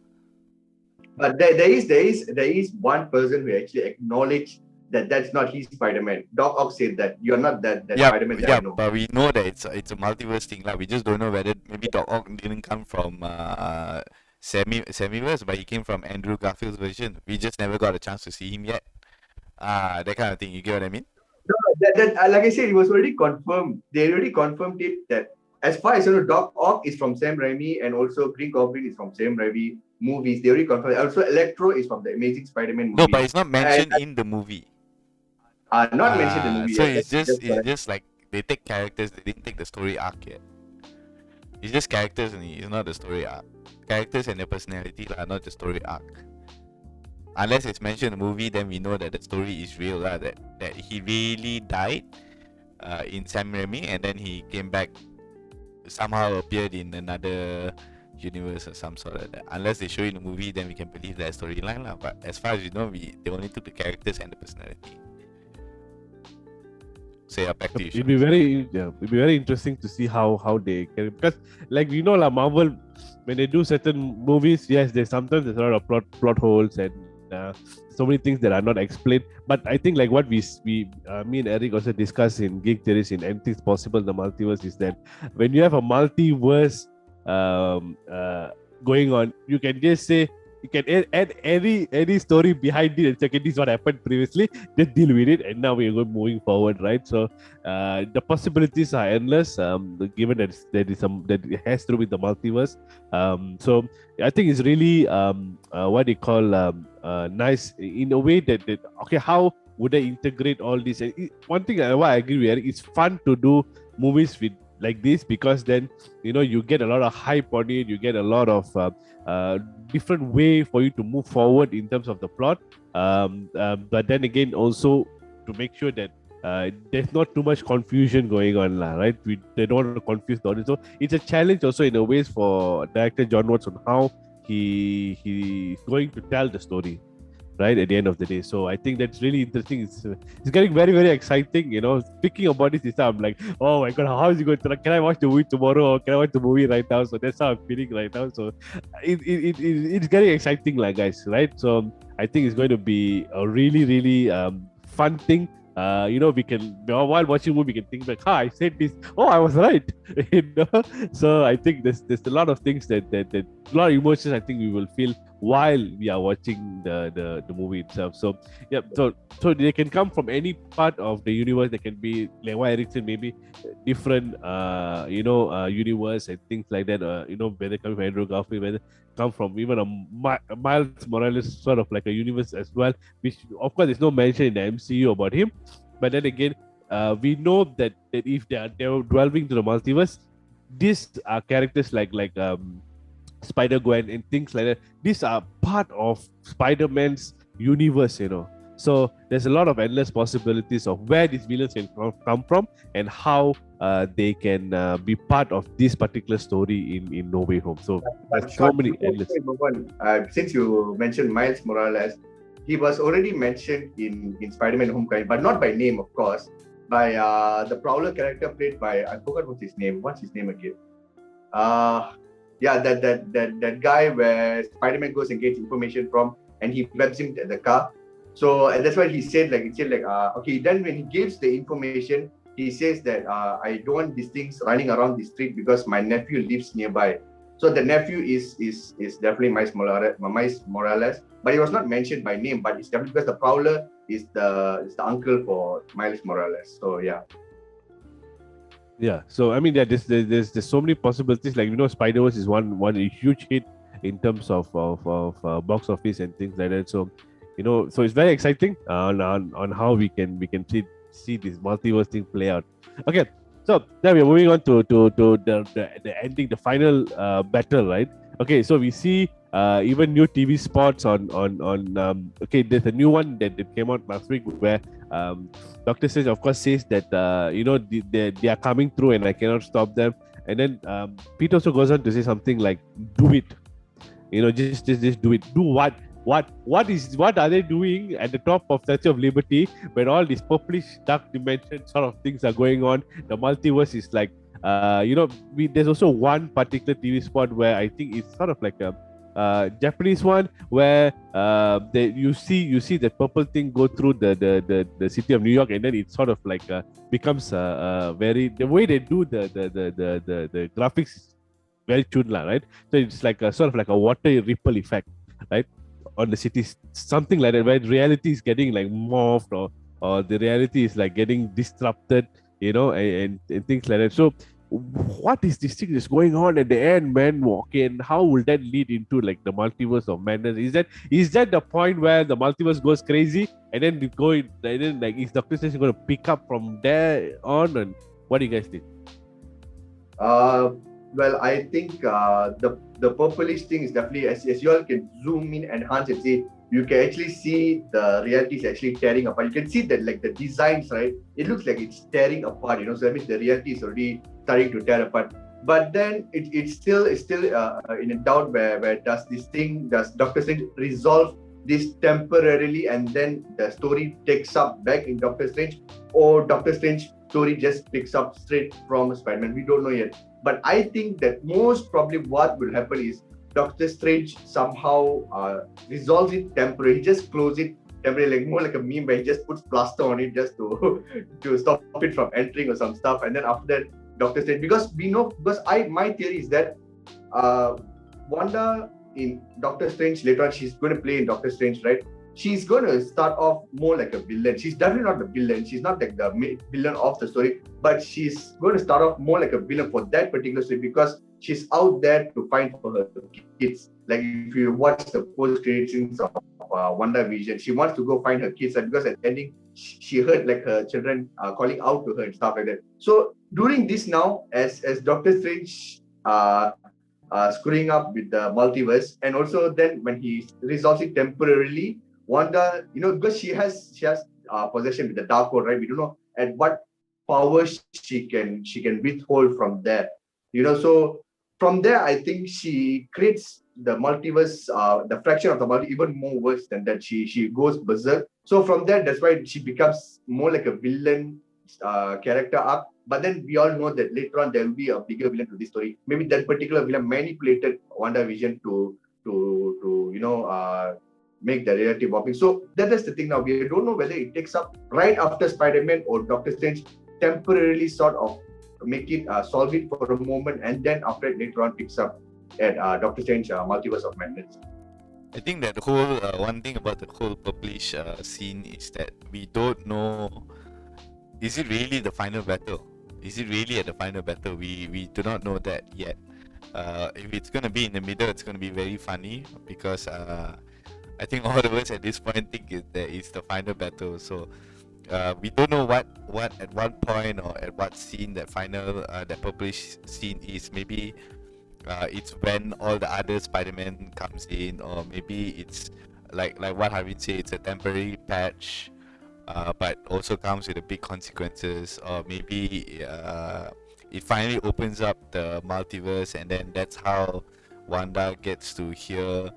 Speaker 3: But there is one person who actually acknowledged that that's not his Spider-Man. Doc Ock said that you're not that Spider-Man that I know.
Speaker 2: But we know that it's a multiverse thing lah. We just don't know whether maybe Doc Ock didn't come from Samiverse, but he came from Andrew Garfield's version. We just never got a chance to see him yet. That kind of thing. You get what I mean?
Speaker 3: No, that like I said, it was already confirmed. They already confirmed it that as far as you know, Doc Ock is from Sam Raimi, and also Green Goblin is from Sam Raimi movies. They already confirmed. Also, Electro is from the Amazing Spider-Man movie.
Speaker 2: No, but it's not mentioned in the movie.
Speaker 3: Not mentioned in the movie.
Speaker 2: So it's just like they take characters. They didn't take the story arc yet. It's just characters, and it's not the story arc. Characters and their personality are not the story arc. Unless it's mentioned in the movie, then we know that the story is real, that he really died in Sam Raimi, and then he came back, somehow appeared in another universe or some sort of that. Unless they show in the movie, then we can believe that storyline lah. But as far as we know, they only took the characters and the personality. So yeah, back to you.
Speaker 1: It'd be very interesting to see how they can, because like we know lah, Marvel, when they do certain movies, yes, there's a lot of plot holes and so many things that are not explained. But I think like what we me and Eric also discussed in Geek Theories in Anything's Possible, the Multiverse, is that when you have a multiverse going on, you can just say, you can add any story behind it and say, okay, this is what happened previously, just deal with it, and now we're moving forward, right? So the possibilities are endless, given that that it has to do with the multiverse. So I think it's really what they call nice in a way that okay, how would they integrate all this? And one thing I agree with Eric, it's fun to do movies with like this, because then you get a lot of hype on it, you get a lot of different way for you to move forward in terms of the plot, but then again also to make sure that there's not too much confusion going on lah, right? They don't want to confuse the audience, so it's a challenge also in a ways for director John Watts on how he's going to tell the story. right, at the end of the day. So I think that's really interesting. It's getting very, very exciting. Speaking about this, I'm like, oh my god, how is it going to? Can I watch the movie tomorrow, or can I watch the movie right now? So that's how I'm feeling right now. So it's getting exciting, like, guys, right? So I think it's going to be a really, really fun thing. We can, while watching movie, we can think like, I said this. Oh, I was right. So I think there's a lot of things that a lot of emotions I think we will feel while we are watching the movie itself. So yeah, so they can come from any part of the universe. They can be like what Eric said, maybe different universe and things like that. Whether coming from Andrew Garfield, whether come from even a Miles Morales sort of like a universe as well, which of course there's no mention in the MCU about him. But then again, we know that if they're delving to the multiverse, these are characters like Spider-Gwen and things like that. These are part of Spider-Man's universe, So there's a lot of endless possibilities of where these villains can come from and how they can be part of this particular story in No Way Home. So there's so many endless.
Speaker 3: Since you mentioned Miles Morales, he was already mentioned in Spider-Man Homecoming, but not by name, of course, by the Prowler character played by, I forgot what's his name. What's his name again? That guy where Spider-Man goes and gets information from, and he webs him at the car. So and that's why he said okay. Then when he gives the information, he says that I don't want these things running around the street because my nephew lives nearby. So the nephew is definitely Miles Morales, but he was not mentioned by name. But it's definitely because the Prowler is the uncle for Miles Morales. So yeah.
Speaker 1: Yeah, so I mean, there's so many possibilities. Like Spider-Verse is one huge hit in terms of box office and things like that. So so it's very exciting on how we can see this multiverse thing play out. Okay, so now we're moving on to the ending, the final battle, right? Okay, so we see even new TV spots on okay, there's a new one that came out last week where Doctor Strange of course says that they are coming through and I cannot stop them, and then Pete also goes on to say something like, do it, just do it. Do what are they doing at the top of Statue of Liberty when all these purplish dark dimension sort of things are going on? The multiverse is like there's also one particular TV spot where I think it's sort of like a Japanese one where you see that purple thing go through the city of New York, and then it sort of like becomes very, the way they do the graphics is very chunla, right? So it's like a sort of like a water ripple effect, right, on the city, something like that, where reality is getting like morphed or the reality is like getting disrupted, and things like that. So what is this thing that's going on at the end, man? Okay, and how will that lead into like the multiverse of madness? Is that the point where the multiverse goes crazy and then you go in, and then like is Doctor Strange going to pick up from there on? And what do you guys think?
Speaker 3: Well, I think the purplish thing is definitely, as you all can zoom in, enhance and see, you can actually see the reality is actually tearing apart. You can see that like the designs, right? It looks like it's tearing apart, So that means the reality is already starting to tear apart. But then it's still in a doubt where does Doctor Strange resolve this temporarily and then the story takes up back in Doctor Strange, or Doctor Strange story just picks up straight from Spider-Man? We don't know yet. But I think that most probably what will happen is Doctor Strange somehow resolves it temporarily. He just closes it temporarily, like more like a meme where he just puts plaster on it just to stop it from entering or some stuff. And then after that, Doctor Strange, because my theory is that Wanda in Doctor Strange later on, she's going to play in Doctor Strange, right? She's going to start off more like a villain. She's definitely not the villain. She's not like the villain of the story, but she's going to start off more like a villain for that particular story because she's out there to find for her kids. Like if you watch the post-credit scenes of WandaVision, she wants to go find her kids, and because at the ending, she heard like her children calling out to her and stuff like that. So during this now, as Doctor Strange screwing up with the multiverse, and also then when he resolves it temporarily, Wanda, because she has possession with the Darkhold, right? We don't know at what power she can withhold from there. So from there, I think she creates the multiverse, the fraction of the multi, even more worse than that. She goes berserk. So from that, that's why she becomes more like a villain character arc. But then we all know that later on there will be a bigger villain to this story. Maybe that particular villain manipulated WandaVision to make the reality warping. So that is the thing now. We don't know whether it takes up right after Spider-Man or Doctor Strange temporarily sort of make it solve it for a moment, and then after it later on picks up at Doctor Strange Multiverse of Madness.
Speaker 2: I think that the whole one thing about the whole purplish scene is that we don't know, is it really the final battle? Is it really at the final battle? We do not know that yet. If it's gonna be in the middle, it's gonna be very funny because I think all of us at this point think that it's the final battle. So we don't know what at what point or at what scene that final that purplish scene is. Maybe it's when all the other Spider-Man comes in, or maybe it's like what Harvin said, it's a temporary patch, but also comes with a big consequences. Or maybe it finally opens up the multiverse, and then that's how Wanda gets to hear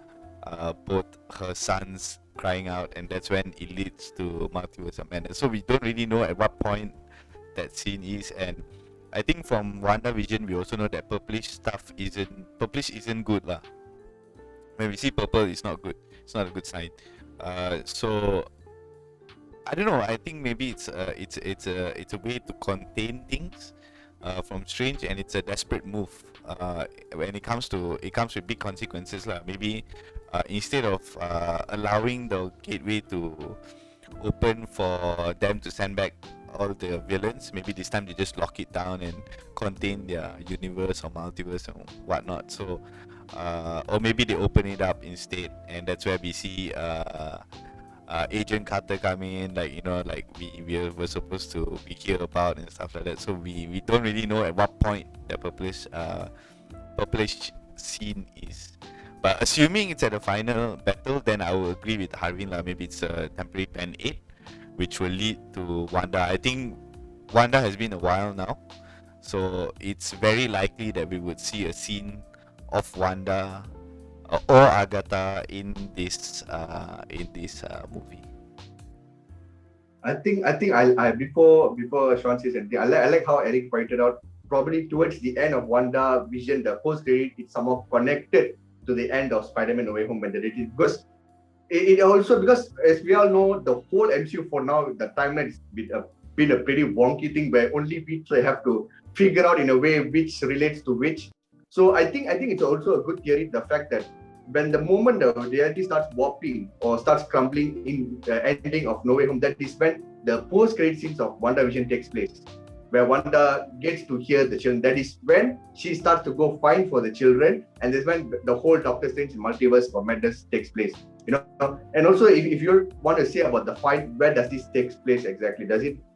Speaker 2: both her sons crying out, and that's when it leads to Multiverse of Madness. So we don't really know at what point that scene is. And I think from WandaVision we also know that purplish isn't good lah. When we see purple, it's not good. It's not a good sign. So I don't know. I think maybe it's a way to contain things from Strange, and it's a desperate move. When it comes with big consequences lah. Maybe instead of allowing the gateway to open for them to send back all the villains, maybe this time they just lock it down and contain their universe or multiverse and whatnot. So or maybe they open it up instead, and that's where we see Agent Carter come in, like we were supposed to be hear about and stuff like that. So we don't really know at what point the purplish scene is. But assuming it's at the final battle, then I will agree with Harvin lah. Maybe it's a temporary Pen 8, which will lead to Wanda. I think Wanda has been a while now, so it's very likely that we would see a scene of Wanda or Agatha in this movie.
Speaker 3: I think I before Sean says anything, I like how Eric pointed out. Probably towards the end of WandaVision, the post credit is somehow connected to the end of Spider-Man No Way Home when because it also, because as we all know, the whole MCU for now, the timeline has been a pretty wonky thing where only we have to figure out in a way which relates to which. So I think it's also a good theory, the fact that when the moment the reality starts warping or starts crumbling in the ending of No Way Home, that is when the post-credit scenes of WandaVision takes place, where Wanda gets to hear the children. That is when she starts to go find for the children, and that's when the whole Doctor Strange Multiverse of Madness takes place. And also if you want to say about the fight, where does this take place exactly?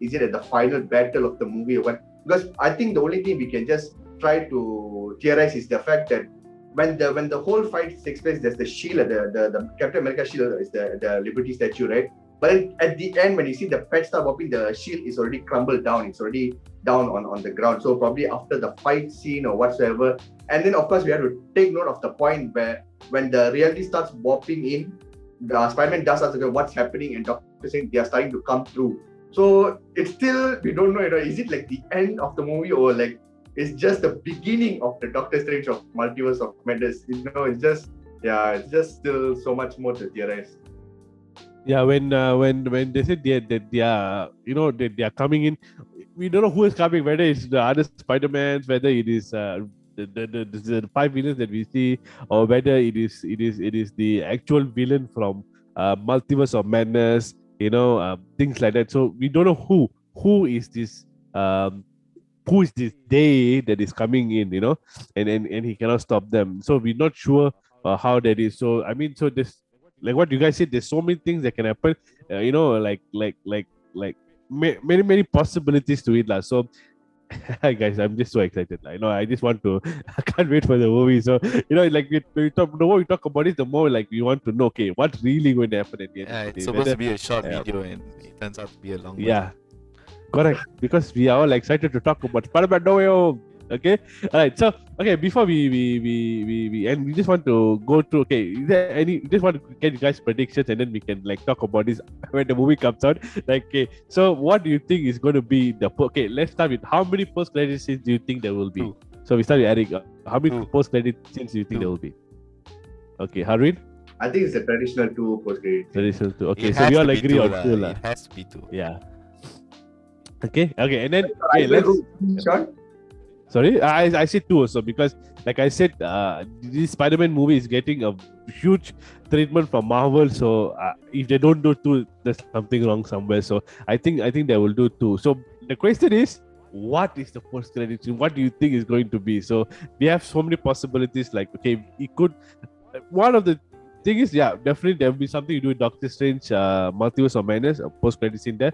Speaker 3: Is it at the final battle of the movie or what? Because I think the only thing we can just try to theorize is the fact that when the whole fight takes place, there's the shield, the Captain America shield is the Liberty statue, right? But then at the end, when you see the pet start popping, the shield is already crumbled down. It's already down on the ground. So probably after the fight scene or whatsoever. And then of course we have to take note of the point where when the reality starts warping in, the Spider-Man does ask what's happening, and Doctor Strange, they are starting to come through. So it's still, we don't know, is it like the end of the movie, or like it's just the beginning of the Doctor Strange of Multiverse of Madness? It's just still so much more to theorize.
Speaker 1: Yeah, when they said that they are coming in, we don't know who is coming. Whether it's the other Spider-Mans, whether it is the 5 villains that we see, or whether it is the actual villain from Multiverse of Madness. Things like that. So we don't know who is this day that is coming in. And he cannot stop them. So we're not sure how that is. So I mean, so this, like what you guys said, there's so many things that can happen, many possibilities to it, so guys, I'm just so excited. I just want to I can't wait for the movie. So the more we talk about it, the more we want to know, okay, what's really going to happen at the end.
Speaker 2: Yeah, it's supposed to be a short video, and it turns out to be a long one.
Speaker 1: Yeah, correct, because we are all excited to talk about Spider-Man No Way Home. Okay. All right. So okay, before we and we just want to go through. Okay, is there any? Just want to get you guys predictions, and then we can like talk about this when the movie comes out. Like, okay. So what do you think is going to be the? Okay, let's start with how many post credit scenes do you think there will be?
Speaker 2: Two.
Speaker 1: So we start with Eric. How many
Speaker 2: Two.
Speaker 1: post credit scenes do you think
Speaker 2: Two.
Speaker 1: there will be? Okay, Harvin.
Speaker 3: I think it's a traditional two post credit.
Speaker 1: Traditional two. Okay,
Speaker 2: It
Speaker 1: so
Speaker 2: has
Speaker 1: we all
Speaker 2: to be
Speaker 1: agree
Speaker 2: two
Speaker 1: on
Speaker 2: lah.
Speaker 1: two lah.
Speaker 2: It has to be two.
Speaker 1: Yeah. Okay. Okay, and then okay, let's.
Speaker 3: Sean?
Speaker 1: Sorry, I said two also because, like I said, this Spider-Man movie is getting a huge treatment from Marvel. So if they don't do two, there's something wrong somewhere. So I think they will do two. So the question is, what is the post-credit scene? What do you think is going to be? So we have so many possibilities. Like, okay, it could. One of the thing is, yeah, definitely there will be something to do with Doctor Strange, Multiverse of Madness, a post-credit scene there.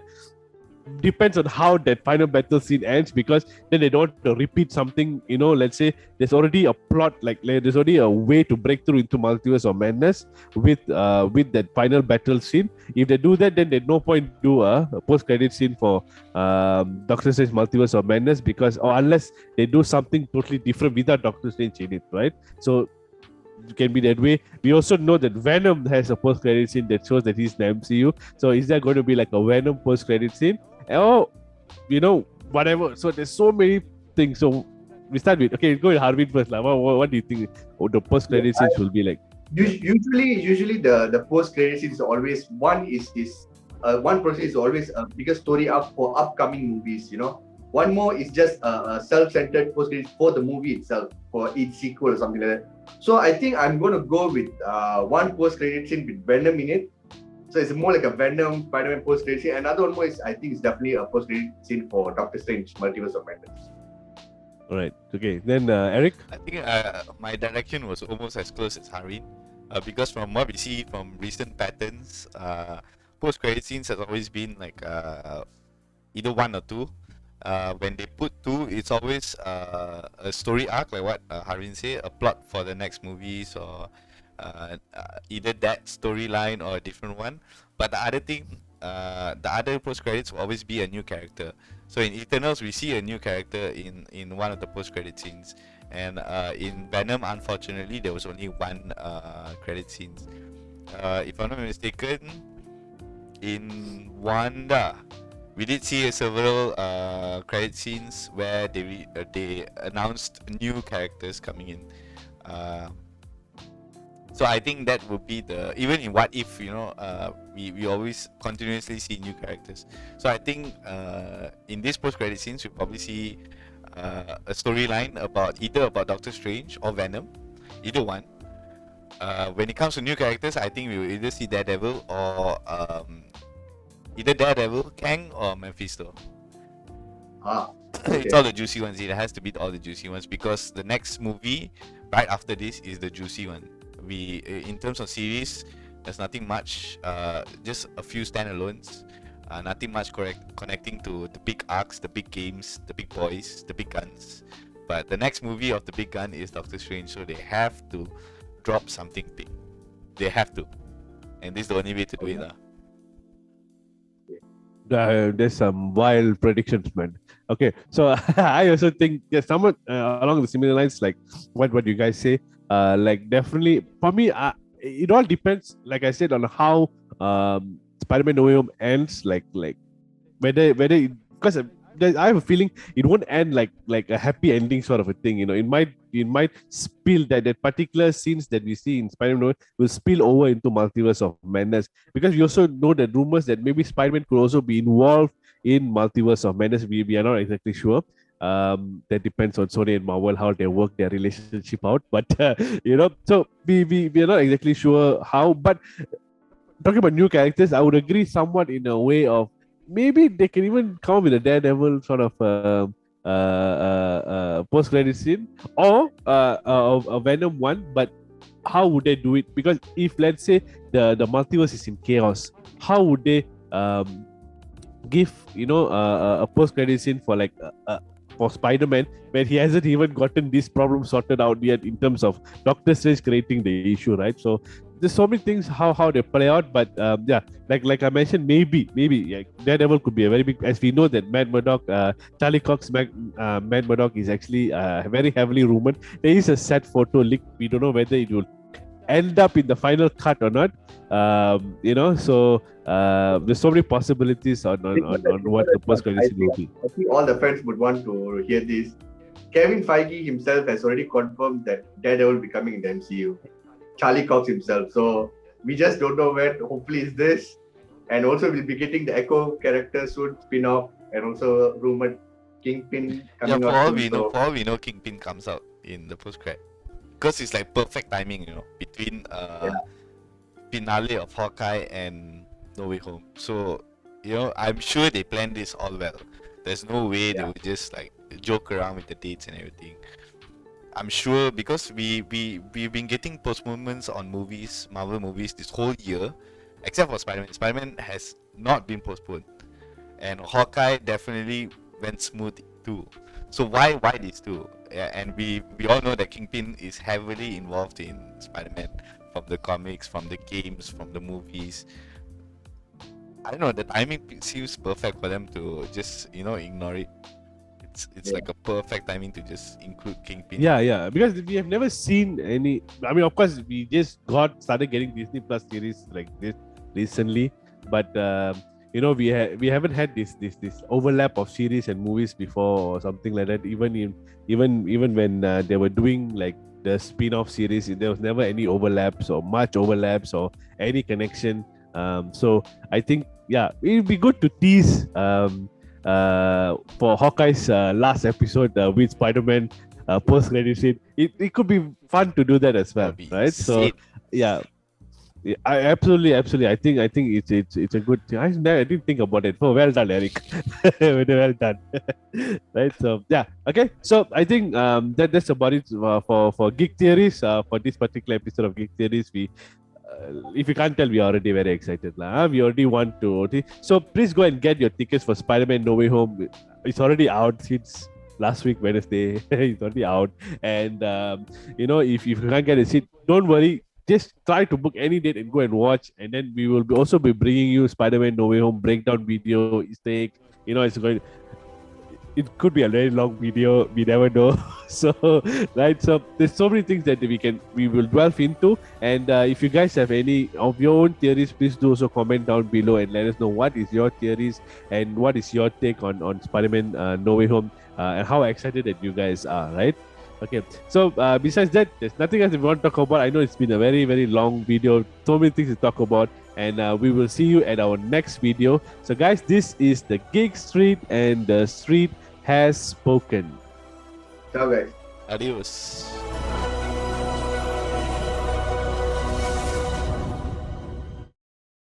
Speaker 1: Depends on how that final battle scene ends, because then they don't want to repeat something. Let's say there's already a plot, like there's already a way to break through into Multiverse of Madness with that final battle scene. If they do that, then there's no point do a post-credit scene for Doctor Strange Multiverse of Madness, because or unless they do something totally different without Doctor Strange in it, right? So it can be that way. We also know that Venom has a post-credit scene that shows that he's in the MCU. So is there going to be like a Venom post-credit scene? Oh, whatever. So there's so many things. So we start with, okay, go with Harvin first. Like, what do you think the post-credit scenes will be like?
Speaker 3: Usually the post credit scene is always one process is always a bigger story arc for upcoming movies. One more is just a self-centered post credit for the movie itself, for each sequel or something like that. So I think I'm going to go with one post credit scene with Venom in it. So it's more like a Venom Spider-Man post credit scene. Another one more is, I think it's definitely a post credit scene for Doctor Strange Multiverse of Madness.
Speaker 1: All right. Okay. Then Eric.
Speaker 2: I think my direction was almost as close as Harin, because from what we see from recent patterns, post-credit scenes has always been like either one or two. When they put two, it's always a story arc, like what Harin said, a plot for the next movies, or either that storyline or a different one. But the other post credits will always be a new character. So in Eternals, we see a new character in one of the post credit scenes, and in Venom, unfortunately, there was only one credit scene. If I'm not mistaken, in Wanda, we did see several credit scenes where they announced new characters coming in. So I think that would be even in What If, we always continuously see new characters. So I think in this post-credit scenes, we'll probably see a storyline either about Doctor Strange or Venom, either one. When it comes to new characters, I think we will either see Daredevil or either Daredevil, Kang, or Mephisto.
Speaker 3: Okay.
Speaker 2: It's all the juicy ones. It has to be all the juicy ones, because the next movie right after this is the juicy one. In terms of series, there's nothing much, just a few standalones, nothing much connecting to the big arcs, the big games, the big boys, the big guns. But the next movie of the big gun is Doctor Strange, so they have to drop something big. They have to, and this is the only way to do it.
Speaker 1: There's some wild predictions, man. Okay, so I also think somewhat along the similar lines, like what you guys say. Like definitely for me, it all depends. Like I said, on how Spider-Man No Way Home ends. Like whether because I have a feeling it won't end like a happy ending sort of a thing. It might spill that particular scenes that we see in Spider-Man No Way will spill over into Multiverse of Madness, because we also know that rumors that maybe Spider-Man could also be involved in Multiverse of Madness. We are not exactly sure. That depends on Sony and Marvel how they work their relationship out. But so we are not exactly sure how. But talking about new characters, I would agree somewhat in a way of maybe they can even come up with a Daredevil sort of post-credit scene, or a Venom one. But how would they do it? Because if let's say the multiverse is in chaos, how would they give a post-credit scene for like for Spider-Man when he hasn't even gotten this problem sorted out yet in terms of Doctor Strange creating the issue, right? So there's so many things how they play out, but yeah, like I mentioned, maybe yeah, Daredevil could be a very big. As we know that Matt Murdock, Charlie Cox, Matt Murdock is actually very heavily rumored. There is a set photo leaked. We don't know whether it will end up in the final cut or not. So there's so many possibilities on what the post credit scene will be.
Speaker 3: I think all the fans would want to hear this. Kevin Feige himself has already confirmed that Daredevil will be coming in the MCU. Charlie Cox himself. So we just don't know when. Hopefully it's this. And also we'll be getting the Echo character soon, spin-off, and also rumored Kingpin coming
Speaker 2: for
Speaker 3: out.
Speaker 2: all
Speaker 3: soon,
Speaker 2: we know,
Speaker 3: so-
Speaker 2: for all we know, Kingpin comes out in the post-credit. Because it's like perfect timing, between finale of Hawkeye and No Way Home. So, I'm sure they planned this all well. There's no way they would just like joke around with the dates and everything. I'm sure because we've been getting postponements on movies, Marvel movies this whole year, except for Spider-Man. Spider-Man has not been postponed, and Hawkeye definitely went smooth too. So why these two? Yeah, and we all know that Kingpin is heavily involved in Spider-Man, from the comics, from the games, from the movies. I don't know, the timing seems perfect for them to just ignore it. It's like a perfect timing to just include Kingpin.
Speaker 1: Yeah, because we have never seen any. I mean, of course, we just started getting Disney Plus series like this recently, but we haven't had this overlap of series and movies before or something like that. Even when they were doing like the spin-off series, there was never any overlaps or much overlaps or any connection. So I think it'd be good to tease for Hawkeye's last episode with Spider-Man post-credit scene. It could be fun to do that as well,
Speaker 2: That'd be
Speaker 1: right? So
Speaker 2: insane.
Speaker 1: I absolutely. I think it's a good thing. I didn't think about it. Oh, well done, Eric. Well done. Right. So okay. So I think that's about it for Geek Theories. For this particular episode of Geek Theories, if you can't tell, we are already very excited. We already want to. So please go and get your tickets for Spider-Man No Way Home. It's already out since last week, Wednesday. It's already out. And, if you can't get a seat, don't worry. Just try to book any date and go and watch. And then we will also be bringing you Spider-Man No Way Home breakdown video, Easter egg. It could be a very long video. We never know. So there's so many things that we will delve into. And if you guys have any of your own theories, please do also comment down below and let us know what is your theories and what is your take on Spider-Man No Way Home and how excited that you guys are, right? Okay, so besides that, there's nothing else we want to talk about. I know it's been a very, very long video, so many things to talk about, and we will see you at our next video. So guys, this is the Geek Street, and the street has spoken.
Speaker 3: Ciao guys.
Speaker 2: Adios.